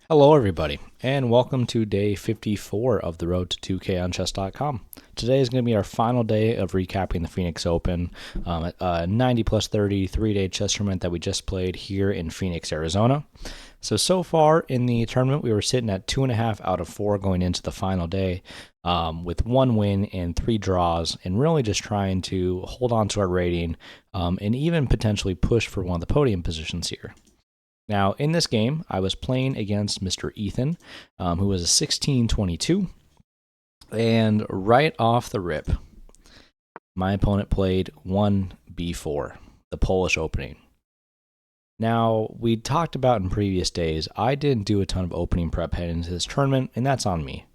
Hello, everybody, and welcome to day 54 of the road to 2K on chess.com. Today is going to be our final day of recapping the Phoenix Open, a 90 plus 30 3-day chess tournament that we just played here in Phoenix, Arizona. So far in the tournament, we were sitting at 2.5 out of 4 going into the final day, with 1 win and 3 draws, and really just trying to hold on to our rating and even potentially push for one of the podium positions here. Now, in this game, I was playing against Mr. Ethan, who was a 16-22, and right off the rip, my opponent played 1b4, the Polish opening. Now, we talked about in previous days, I didn't do a ton of opening prep heading into this tournament, and that's on me.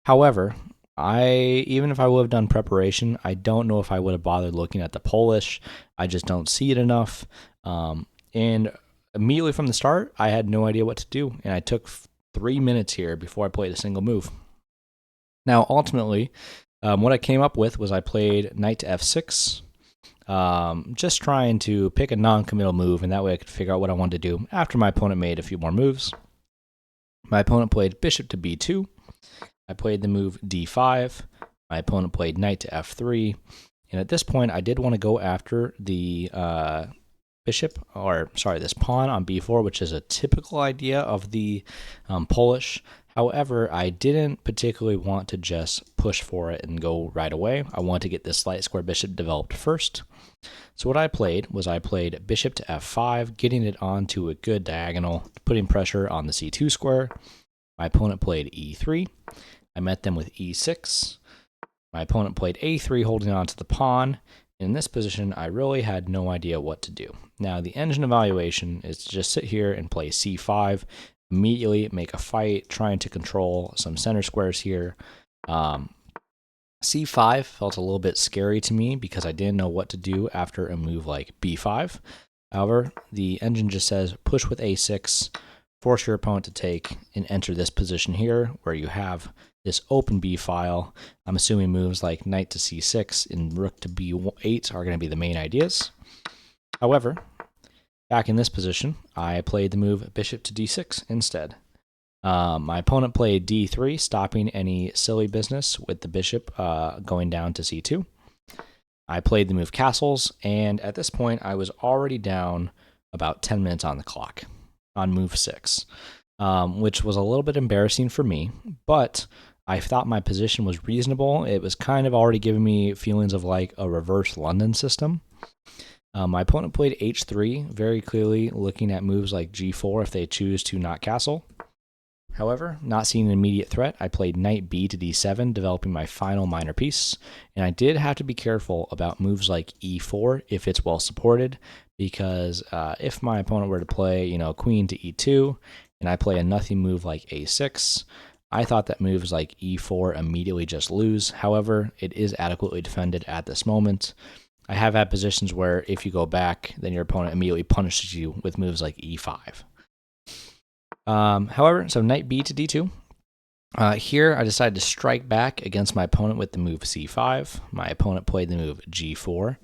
However, even if I would have done preparation, I don't know if I would have bothered looking at the Polish. I just don't see it enough. And immediately from the start, I had no idea what to do, and I took 3 minutes here before I played a single move. Now, ultimately, what I came up with was I played knight to f6, just trying to pick a non-committal move, and that way I could figure out what I wanted to do after my opponent made a few more moves. My opponent played bishop to b2. I played the move d5. My opponent played knight to f3. And at this point, I did want to go after the this pawn on b4, which is a typical idea of the Polish. However, I didn't particularly want to just push for it and go right away. I wanted to get this light square bishop developed first. So what I played was bishop to f5, getting it onto a good diagonal, putting pressure on the c2 square. My opponent played e3. I met them with e6. My opponent played a3, holding on to the pawn. In this position, I really had no idea what to do. Now, the engine evaluation is to just sit here and play c5, immediately make a fight, trying to control some center squares here. c5 felt a little bit scary to me because I didn't know what to do after a move like b5. However, the engine just says push with a6, force your opponent to take, and enter this position here where you have this open b file. I'm assuming moves like knight to c6 and rook to b8 are going to be the main ideas. However, back in this position, I played the move bishop to d6 instead. My opponent played d3, stopping any silly business with the bishop going down to c2. I played the move castles, and at this point, I was already down about 10 minutes on the clock on move 6, which was a little bit embarrassing for me, but I thought my position was reasonable. It was kind of already giving me feelings of like a reverse London system. My opponent played h3, very clearly looking at moves like g4 if they choose to not castle. However, not seeing an immediate threat, I played knight b to d7, developing my final minor piece. And I did have to be careful about moves like e4 if it's well supported, because if my opponent were to play, queen to e2, and I play a nothing move like a6, I thought that moves like e4 immediately just lose. However, it is adequately defended at this moment. I have had positions where if you go back, then your opponent immediately punishes you with moves like e5. However, so knight b to d2. Here, I decided to strike back against my opponent with the move c5. My opponent played the move g4.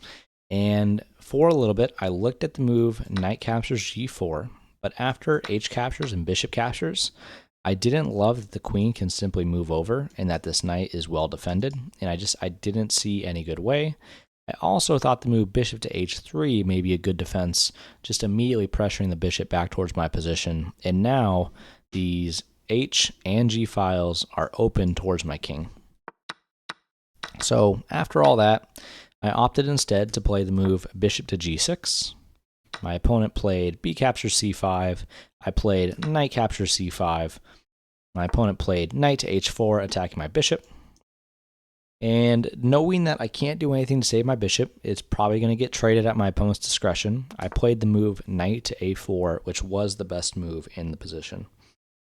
And for a little bit, I looked at the move knight captures g4. But after h captures and bishop captures, I didn't love that the queen can simply move over and that this knight is well defended. And I didn't see any good way. I also thought the move bishop to h3 may be a good defense, just immediately pressuring the bishop back towards my position. And now these h and g files are open towards my king. So after all that, I opted instead to play the move bishop to g6. My opponent played b captures c5. I played knight captures c5. My opponent played knight to h4, attacking my bishop. And knowing that I can't do anything to save my bishop, it's probably going to get traded at my opponent's discretion, I played the move knight to a4, which was the best move in the position.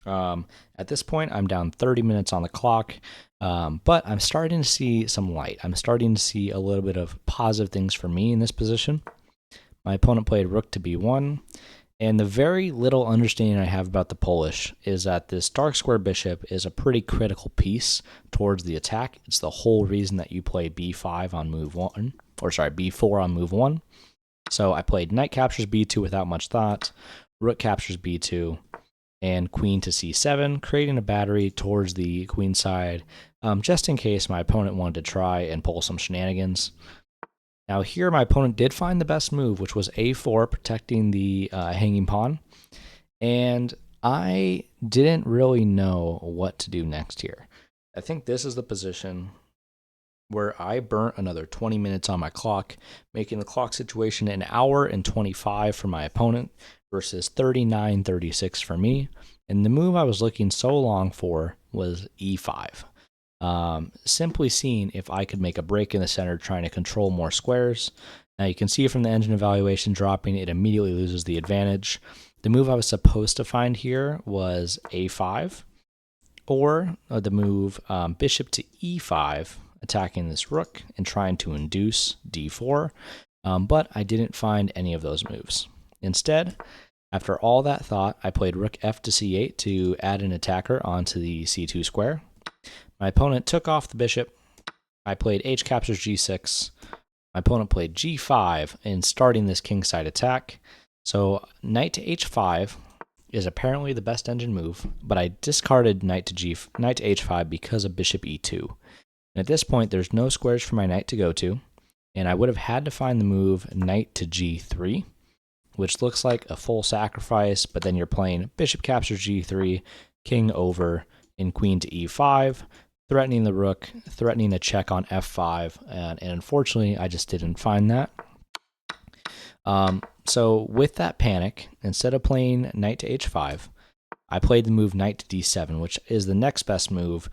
At this point, I'm down 30 minutes on the clock, but I'm starting to see some light. I'm starting to see a little bit of positive things for me in this position. My opponent played rook to b1, and the very little understanding I have about the Polish is that this dark square bishop is a pretty critical piece towards the attack. It's the whole reason that you play b5 on move 1, b4 on move 1. So I played knight captures b2 without much thought, rook captures b2, and queen to c7, creating a battery towards the queen side, just in case my opponent wanted to try and pull some shenanigans. Now here my opponent did find the best move, which was a4, protecting the hanging pawn, and I didn't really know what to do next here. I think this is the position where I burnt another 20 minutes on my clock, making the clock situation an hour and 25 for my opponent versus 39:36 for me. And the move I was looking so long for was e5. Simply seeing if I could make a break in the center, trying to control more squares. Now you can see from the engine evaluation dropping, it immediately loses the advantage. The move I was supposed to find here was a5, or the move bishop to e5, attacking this rook and trying to induce d4, but I didn't find any of those moves. Instead, after all that thought, I played rook f to c8 to add an attacker onto the c2 square. My opponent took off the bishop. I played h captures g6. My opponent played g5 in starting this kingside attack. So knight to h5 is apparently the best engine move, but I discarded knight to h5 because of bishop e2. And at this point, there's no squares for my knight to go to, and I would have had to find the move knight to g3, which looks like a full sacrifice, but then you're playing bishop captures g3, king over, and queen to e5, threatening the rook, threatening a check on f5, and unfortunately, I just didn't find that. So with that panic, instead of playing knight to h5, I played the move knight to d7, which is the next best move,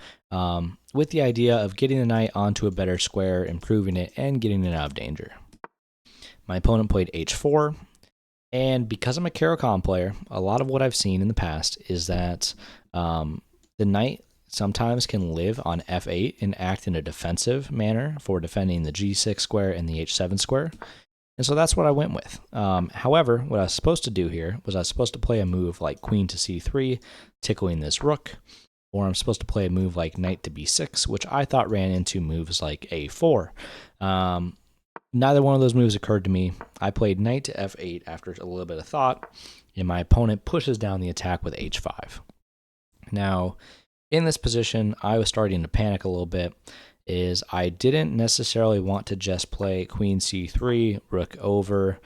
with the idea of getting the knight onto a better square, improving it, and getting it out of danger. My opponent played h4, and because I'm a Caro-Kann player, a lot of what I've seen in the past is that the knight sometimes can live on f8 and act in a defensive manner for defending the g6 square and the h7 square. And so that's what I went with. However, what I was supposed to do here was I was supposed to play a move like queen to c3, tickling this rook, or I'm supposed to play a move like knight to b6, which I thought ran into moves like a4. Neither one of those moves occurred to me. I played knight to f8 after a little bit of thought, and my opponent pushes down the attack with h5. Now, in this position, I was starting to panic a little bit. I didn't necessarily want to just play queen c3, rook over,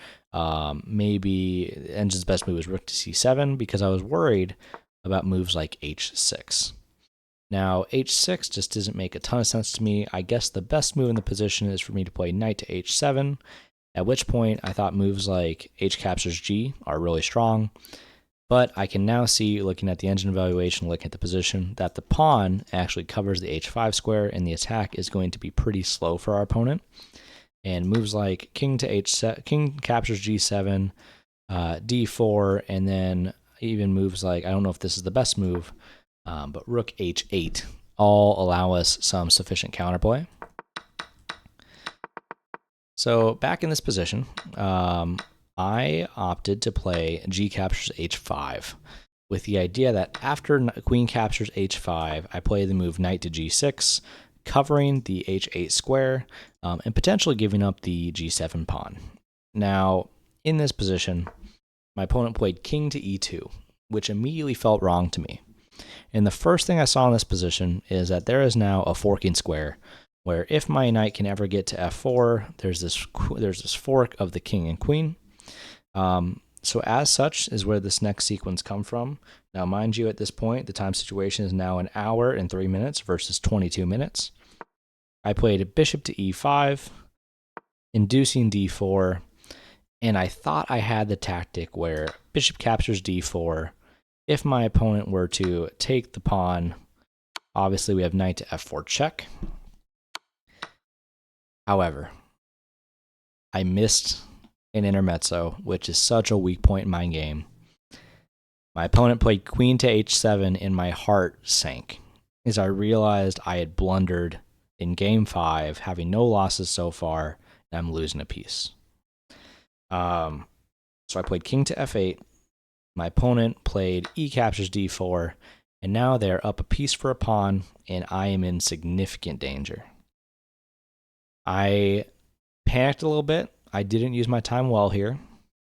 maybe the engine's best move was rook to c7, because I was worried about moves like h6. Now, h6 just doesn't make a ton of sense to me. I guess the best move in the position is for me to play knight to h7, at which point I thought moves like h captures g are really strong. But I can now see, looking at the engine evaluation, looking at the position, that the pawn actually covers the h5 square, and the attack is going to be pretty slow for our opponent. And moves like king captures g7, d4, and then even moves like, I don't know if this is the best move, but rook h8 all allow us some sufficient counterplay. So back in this position, I opted to play g captures h5 with the idea that after queen captures h5, I play the move knight to g6, covering the h8 square, and potentially giving up the g7 pawn. Now, in this position, my opponent played king to e2, which immediately felt wrong to me. And the first thing I saw in this position is that there is now a forking square, where if my knight can ever get to f4, there's this fork of the king and queen. So as such is where this next sequence come from. Now, mind you, at this point, the time situation is now an hour and 3 minutes versus 22 minutes. I played a bishop to e5, inducing d4, and I thought I had the tactic where bishop captures d4. If my opponent were to take the pawn, obviously we have knight to f4 check. However, I missed an intermezzo, which is such a weak point in my game. My opponent played queen to h7, and my heart sank as I realized I had blundered in game 5, having no losses so far, and I'm losing a piece. So I played king to f8. My opponent played e captures d4, and now they're up a piece for a pawn, and I am in significant danger. I panicked a little bit. I didn't use my time well here.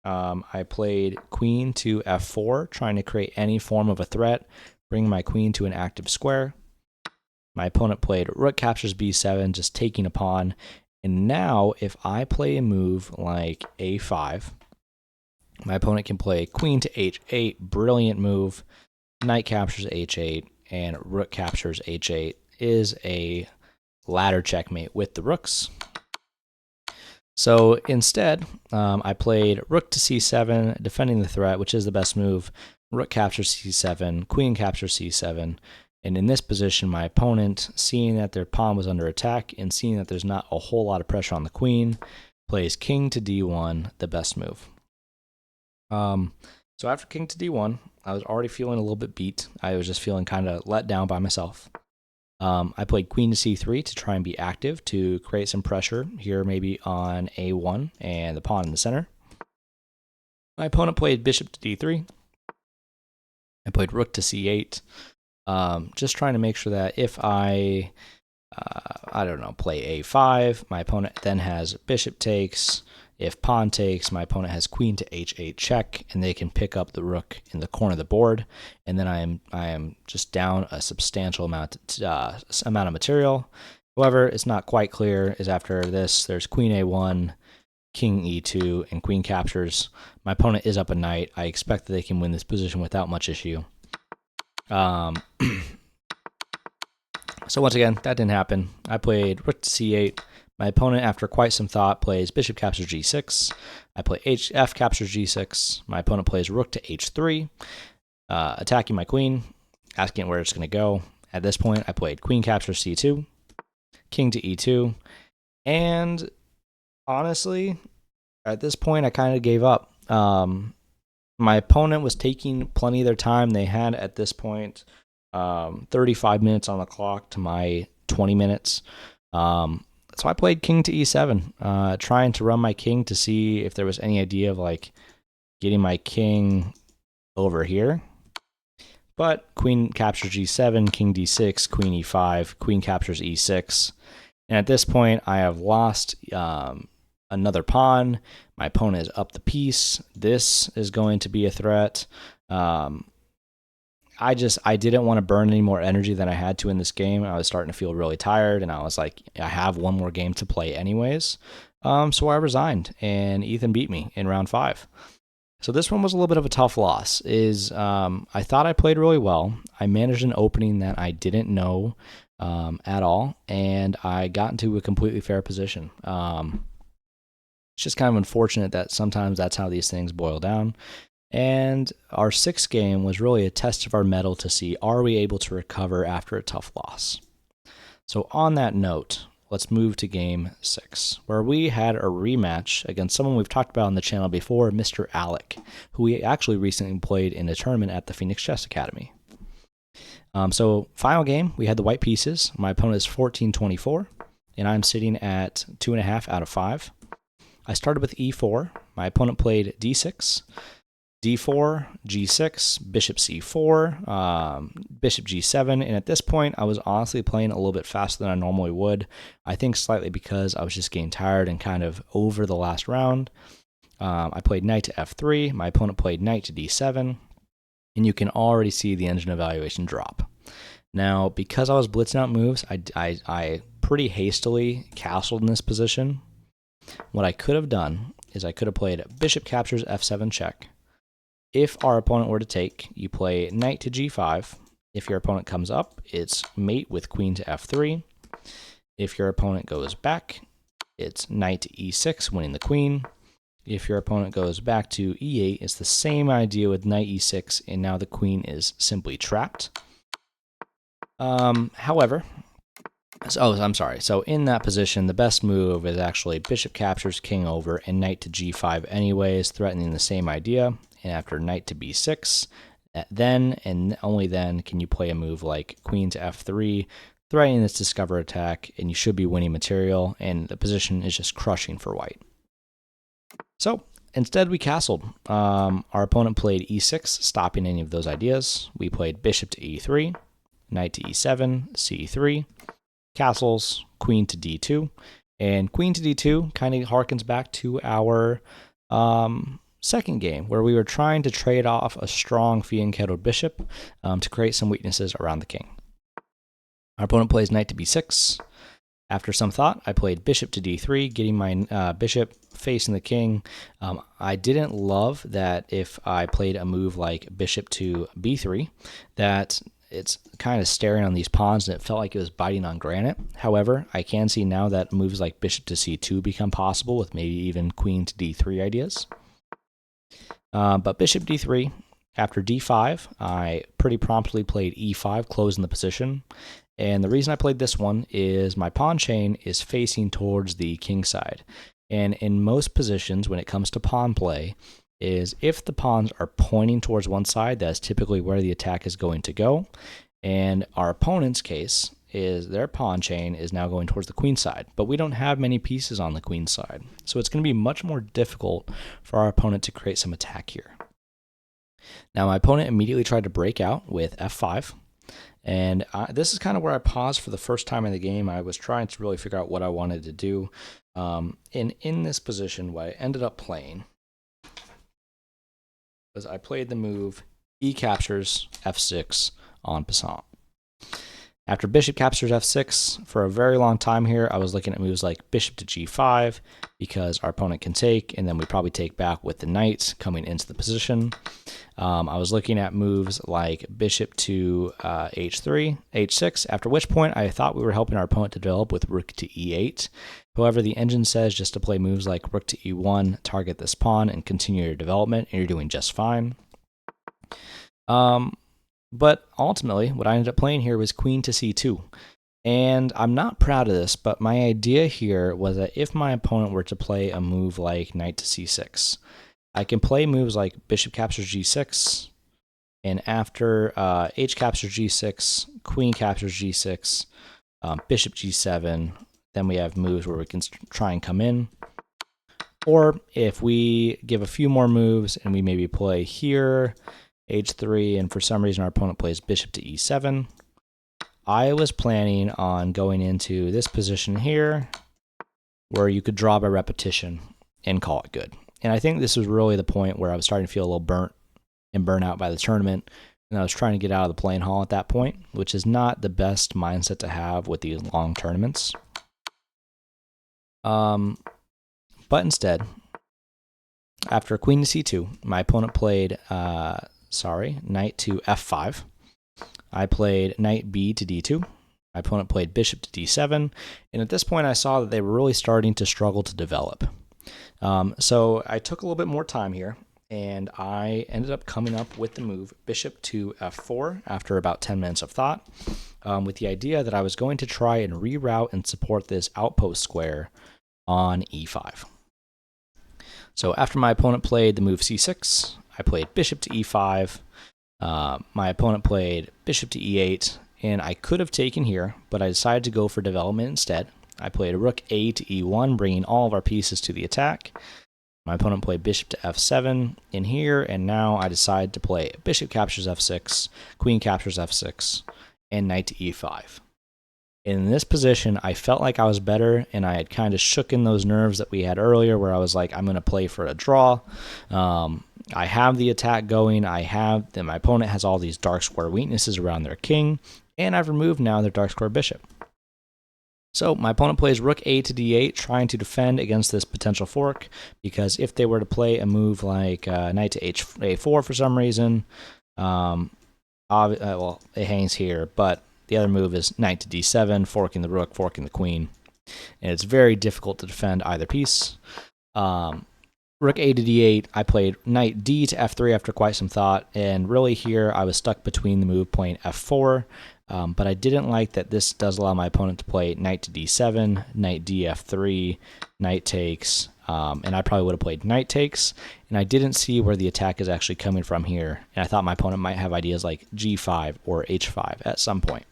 I played queen to f4, trying to create any form of a threat, bring my queen to an active square. My opponent played rook captures b7, just taking a pawn. And now, if I play a move like a5, my opponent can play queen to h8, brilliant move. Knight captures h8, and rook captures h8 is a ladder checkmate with the rooks. So instead, I played rook to c7, defending the threat, which is the best move. Rook captures c7, queen captures c7. And in this position, my opponent, seeing that their pawn was under attack and seeing that there's not a whole lot of pressure on the queen, plays king to d1, the best move. So after king to d1, I was already feeling a little bit beat. I was just feeling kind of let down by myself. I played queen to c3 to try and be active, to create some pressure here maybe on a1 and the pawn in the center. My opponent played bishop to d3. I played rook to c8, just trying to make sure that if I don't know, play a5, my opponent then has bishop takes. If pawn takes, my opponent has queen to h8 check, and they can pick up the rook in the corner of the board. And then I am just down a substantial amount of material. However, it's not quite clear. Is after this, there's queen a1, king e2, and queen captures. My opponent is up a knight. I expect that they can win this position without much issue. So once again, that didn't happen. I played rook to c8. My opponent, after quite some thought, plays bishop captures g6. I play f captures g6. My opponent plays rook to h3, attacking my queen, asking where it's going to go. At this point, I played queen captures c2, king to e2, and honestly, at this point, I kind of gave up. My opponent was taking plenty of their time. They had, at this point, 35 minutes on the clock to my 20 minutes. So I played king to e7, trying to run my king to see if there was any idea of like getting my king over here. But queen captures g7, king d6, queen e5, queen captures e6. And at this point, I have lost another pawn. My opponent is up the piece. This is going to be a threat. I didn't want to burn any more energy than I had to in this game. I was starting to feel really tired, and I was like, I have one more game to play anyways. So I resigned, and Ethan beat me in round 5. So this one was a little bit of a tough loss. I thought I played really well. I managed an opening that I didn't know at all, and I got into a completely fair position. It's just kind of unfortunate that sometimes that's how these things boil down. And our 6th game was really a test of our mettle to see, are we able to recover after a tough loss? So on that note, let's move to game 6, where we had a rematch against someone we've talked about on the channel before, Mr. Alec, who we actually recently played in a tournament at the Phoenix Chess Academy. So final game, we had the white pieces. My opponent is 14-24, and I'm sitting at 2.5 out of 5. I started with e4. My opponent played d6. d4, g6, bishop c4, bishop g7, and at this point, I was honestly playing a little bit faster than I normally would. I think slightly because I was just getting tired and kind of over the last round. I played knight to f3, my opponent played knight to d7, and you can already see the engine evaluation drop. Now, because I was blitzing out moves, I pretty hastily castled in this position. What I could have done is I could have played bishop captures f7 check. If our opponent were to take, you play knight to g5. If your opponent comes up, it's mate with queen to f3. If your opponent goes back, it's knight to e6, winning the queen. If your opponent goes back to e8, it's the same idea with knight e6, and now the queen is simply trapped. However, I'm sorry. So in that position, the best move is actually bishop captures king over and knight to g5 anyways, threatening the same idea. And after knight to b6, then and only then can you play a move like queen to f3, threatening this discover attack, and you should be winning material, and the position is just crushing for white. So instead we castled. Our opponent played e6, stopping any of those ideas. We played bishop to e3, knight to e7, c3, castles, queen to d2, and queen to d2 kind of harkens back to our second game where we were trying to trade off a strong fianchettoed bishop to create some weaknesses around the king. Our opponent plays knight to b6. After some thought, I played bishop to d3, getting my bishop facing the king. I didn't love that if I played a move like bishop to b3, that it's kind of staring on these pawns and it felt like it was biting on granite. However, I can see now that moves like bishop to c2 become possible with maybe even queen to d3 ideas. But bishop d3, after d5, I pretty promptly played e5, closing the position. And the reason I played this one is my pawn chain is facing towards the king side. And in most positions, when it comes to pawn play, is if the pawns are pointing towards one side, that's typically where the attack is going to go. And our opponent's case is their pawn chain is now going towards the queen side, but we don't have many pieces on the queen side. So it's going to be much more difficult for our opponent to create some attack here. Now my opponent immediately tried to break out with f5. And this is kind of where I paused for the first time in the game. I was trying to really figure out what I wanted to do. And in this position, what I ended up playing was I played the move e captures f6 en passant. After bishop captures f6, for a very long time here, I was looking at moves like bishop to g5 because our opponent can take, and then we probably take back with the knight coming into the position. I was looking at moves like bishop to h3, h6, after which point I thought we were helping our opponent to develop with rook to e8. However, the engine says just to play moves like rook to e1, target this pawn, and continue your development, and you're doing just fine. But ultimately, what I ended up playing here was queen to c2. And I'm not proud of this, but my idea here was that if my opponent were to play a move like knight to c6, I can play moves like bishop captures g6, and after h captures g6, queen captures g6, bishop g7, then we have moves where we can try and come in. Or if we give a few more moves and we maybe play here, h3, and for some reason our opponent plays bishop to e7, I was planning on going into this position here where you could draw by repetition and call it good. And I think this was really the point where I was starting to feel a little burnt out by the tournament, and I was trying to get out of the playing hall at that point, which is not the best mindset to have with these long tournaments. But instead, after queen to c2, my opponent played knight to f5. I played knight b to d2. My opponent played bishop to d7. And at this point, I saw that they were really starting to struggle to develop. So I took a little bit more time here, and I ended up coming up with the move bishop to f4 after about 10 minutes of thought, with the idea that I was going to try and reroute and support this outpost square on e5. So after my opponent played the move c6, I played bishop to e5. My opponent played bishop to e8, and I could have taken here, but I decided to go for development instead. I played rook a to e1, bringing all of our pieces to the attack. My opponent played bishop to f7 in here, and now I decided to play bishop captures f6, queen captures f6, and knight to e5. In this position, I felt like I was better, and I had kind of shooken those nerves that we had earlier where I was like, I'm going to play for a draw. I have the attack going. My opponent has all these dark square weaknesses around their king, and I've removed now their dark square bishop. So my opponent plays rook a to d8, trying to defend against this potential fork, because if they were to play a move like knight to a4 for some reason, well, it hangs here, but the other move is knight to d7, forking the rook, forking the queen, and it's very difficult to defend either piece. Rook a to d8, I played knight d to f3 after quite some thought, and really here I was stuck between the move playing f4, but I didn't like that this does allow my opponent to play knight to d7, knight df3, knight takes, and I probably would have played knight takes, and I didn't see where the attack is actually coming from here, and I thought my opponent might have ideas like g5 or h5 at some point.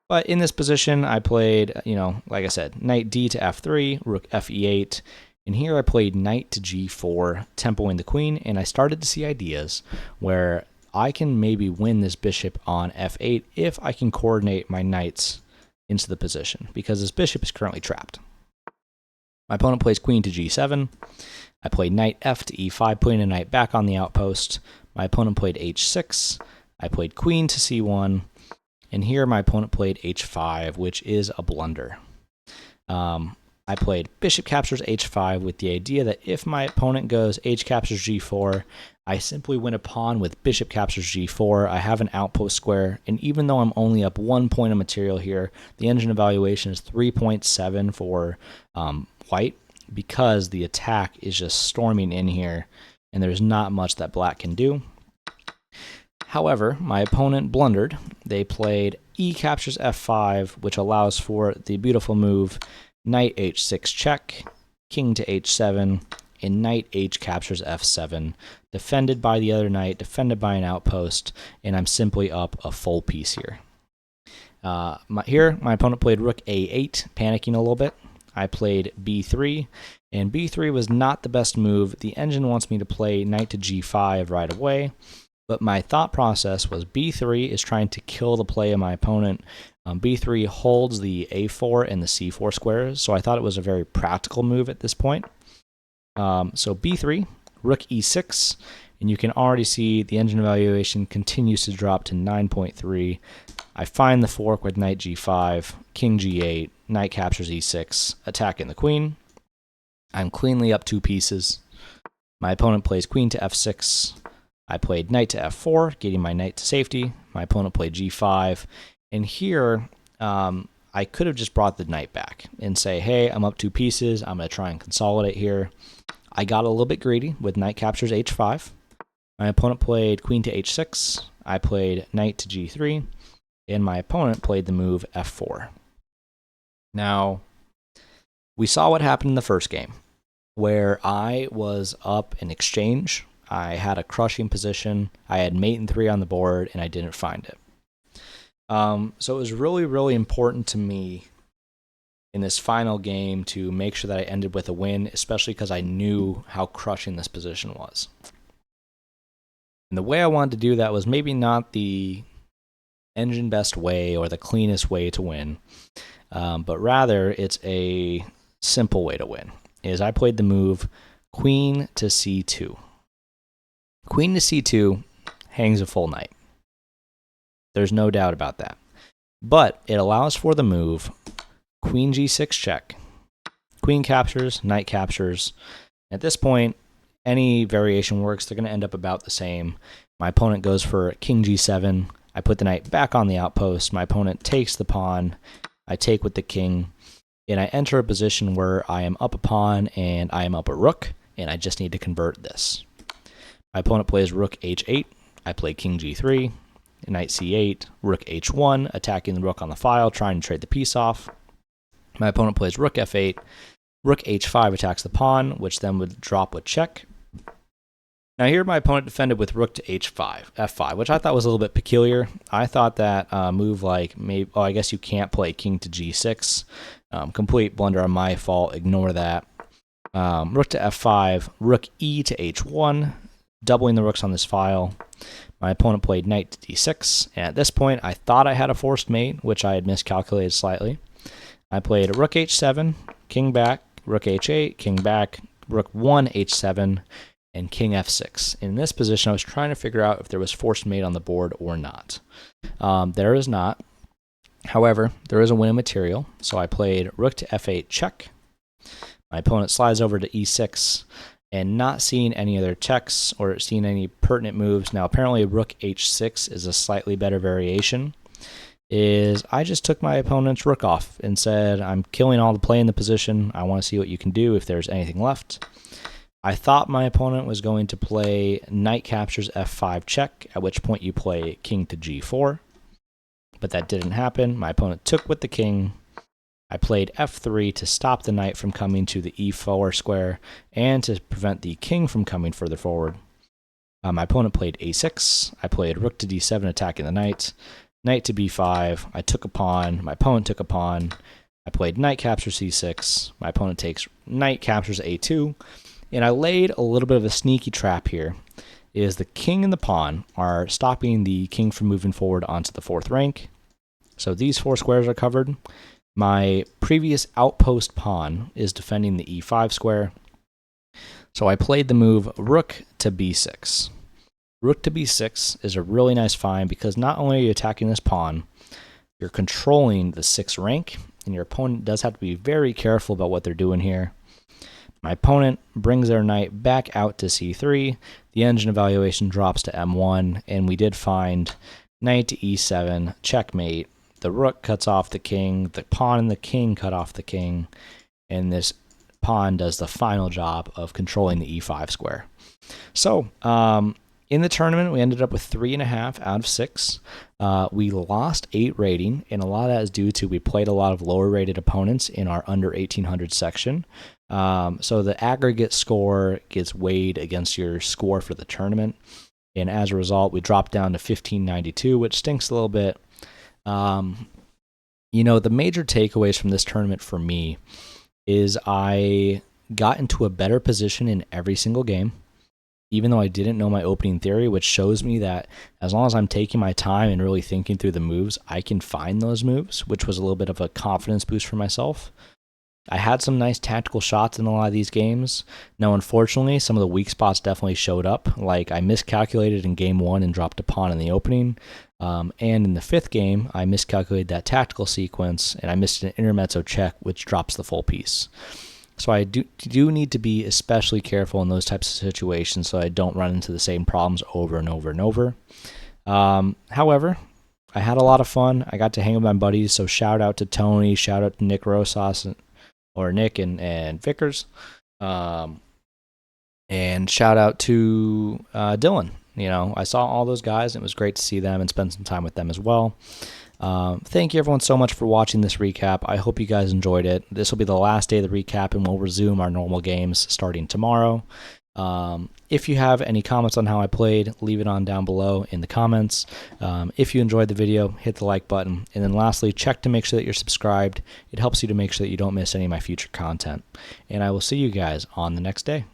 But in this position, I played, like I said, knight d to f3, rook fe8, and here I played knight to g4, tempoing the queen, and I started to see ideas where I can maybe win this bishop on f8 if I can coordinate my knights into the position, because this bishop is currently trapped. My opponent plays queen to g7. I played knight f to e5, putting a knight back on the outpost. My opponent played h6. I played queen to c1. And here my opponent played h5, which is a blunder. I played bishop captures h5 with the idea that if my opponent goes h captures g4, I simply win a pawn with bishop captures g4. I have an outpost square, and even though I'm only up 1 point of material here, the engine evaluation is 3.7 for white, because the attack is just storming in here, and there's not much that black can do. However, my opponent blundered. They played e captures f5, which allows for the beautiful move knight h6 check, king to h7, and knight h captures f7, defended by the other knight, defended by an outpost, and I'm simply up a full piece here. My opponent played rook a8, panicking a little bit. I played b3, and b3 was not the best move. The engine wants me to play knight to g5 right away, but my thought process was b3 is trying to kill the play of my opponent. b3 holds the a4 and the c4 squares, so I thought it was a very practical move at this point. So b3, rook e6, and you can already see the engine evaluation continues to drop to 9.3. I find the fork with knight g5, king g8, knight captures e6, attacking the queen. I'm cleanly up 2 pieces. My opponent plays queen to f6. I played knight to f4, getting my knight to safety. My opponent played g5. And here, I could have just brought the knight back and say, hey, I'm up 2 pieces. I'm going to try and consolidate here. I got a little bit greedy with knight captures h5. My opponent played queen to h6. I played knight to g3. And my opponent played the move f4. Now, we saw what happened in the first game, where I was up in exchange. I had a crushing position. I had mate and 3 on the board, and I didn't find it. So it was really, really important to me in this final game to make sure that I ended with a win, especially because I knew how crushing this position was. And the way I wanted to do that was maybe not the engine best way or the cleanest way to win, but rather it's a simple way to win. Is I played the move queen to c2. Queen to c2 hangs a full knight. There's no doubt about that. But it allows for the move queen g6 check. Queen captures, knight captures. At this point, any variation works. They're going to end up about the same. My opponent goes for king g7. I put the knight back on the outpost. My opponent takes the pawn. I take with the king. And I enter a position where I am up a pawn and I am up a rook. And I just need to convert this. My opponent plays rook h8. I play king g3. Knight c8, rook h1, attacking the rook on the file, trying to trade the piece off. My opponent plays rook f8, rook h5 attacks the pawn, which then would drop with check. Now here my opponent defended with rook to f5, which I thought was a little bit peculiar. I thought that move like, maybe, I guess you can't play king to g6. Complete blunder on my fault, ignore that. Rook to f5, rook e to h1, doubling the rooks on this file. My opponent played knight to d6, and at this point I thought I had a forced mate, which I had miscalculated slightly. I played rook h7, king back, rook h8, king back, rook 1 h7, and king f6. In this position, I was trying to figure out if there was forced mate on the board or not. There is not. However, there is a win of material, so I played rook to f8 check. My opponent slides over to e6, and not seeing any other checks or seeing any pertinent moves. Now, apparently rook h6 is a slightly better variation. I just took my opponent's rook off and said, I'm killing all the play in the position. I want to see what you can do if there's anything left. I thought my opponent was going to play knight captures f5 check, at which point you play king to g4. But that didn't happen. My opponent took with the king. I played f3 to stop the knight from coming to the e4 square and to prevent the king from coming further forward. My opponent played a6. I played rook to d7 attacking the knight. Knight to b5. I took a pawn. My opponent took a pawn. I played knight captures c6. My opponent takes knight captures a2. And I laid a little bit of a sneaky trap here. Is the king and the pawn are stopping the king from moving forward onto the 4th rank. So these 4 squares are covered. My previous outpost pawn is defending the e5 square, so I played the move rook to b6. Rook to b6 is a really nice find because not only are you attacking this pawn, you're controlling the 6 rank, and your opponent does have to be very careful about what they're doing here. My opponent brings their knight back out to c3, the engine evaluation drops to m1, and we did find knight to e7, checkmate. The rook cuts off the king, the pawn and the king cut off the king, and this pawn does the final job of controlling the e5 square. So, in the tournament, we ended up with 3.5 out of 6. We lost 8 rating, and a lot of that is due to we played a lot of lower rated opponents in our under 1800 section. So the aggregate score gets weighed against your score for the tournament, and as a result, we dropped down to 1592, which stinks a little bit. The major takeaways from this tournament for me is I got into a better position in every single game, even though I didn't know my opening theory, which shows me that as long as I'm taking my time and really thinking through the moves, I can find those moves, which was a little bit of a confidence boost for myself. I had some nice tactical shots in a lot of these games. Now, unfortunately, some of the weak spots definitely showed up. Like I miscalculated in game 1 and dropped a pawn in the opening. And in the 5th game, I miscalculated that tactical sequence, and I missed an intermezzo check, which drops the full piece. So I do need to be especially careful in those types of situations so I don't run into the same problems over and over and over. However, I had a lot of fun. I got to hang with my buddies, so shout out to Tony, shout out to Nick Rosas, or Nick and Vickers, and shout out to Dylan. I saw all those guys, and it was great to see them and spend some time with them as well. Thank you everyone so much for watching this recap. I hope you guys enjoyed it. This will be the last day of the recap, and we'll resume our normal games starting tomorrow. If you have any comments on how I played, leave it on down below in the comments. If you enjoyed the video, hit the like button. And then lastly, check to make sure that you're subscribed. It helps you to make sure that you don't miss any of my future content. And I will see you guys on the next day.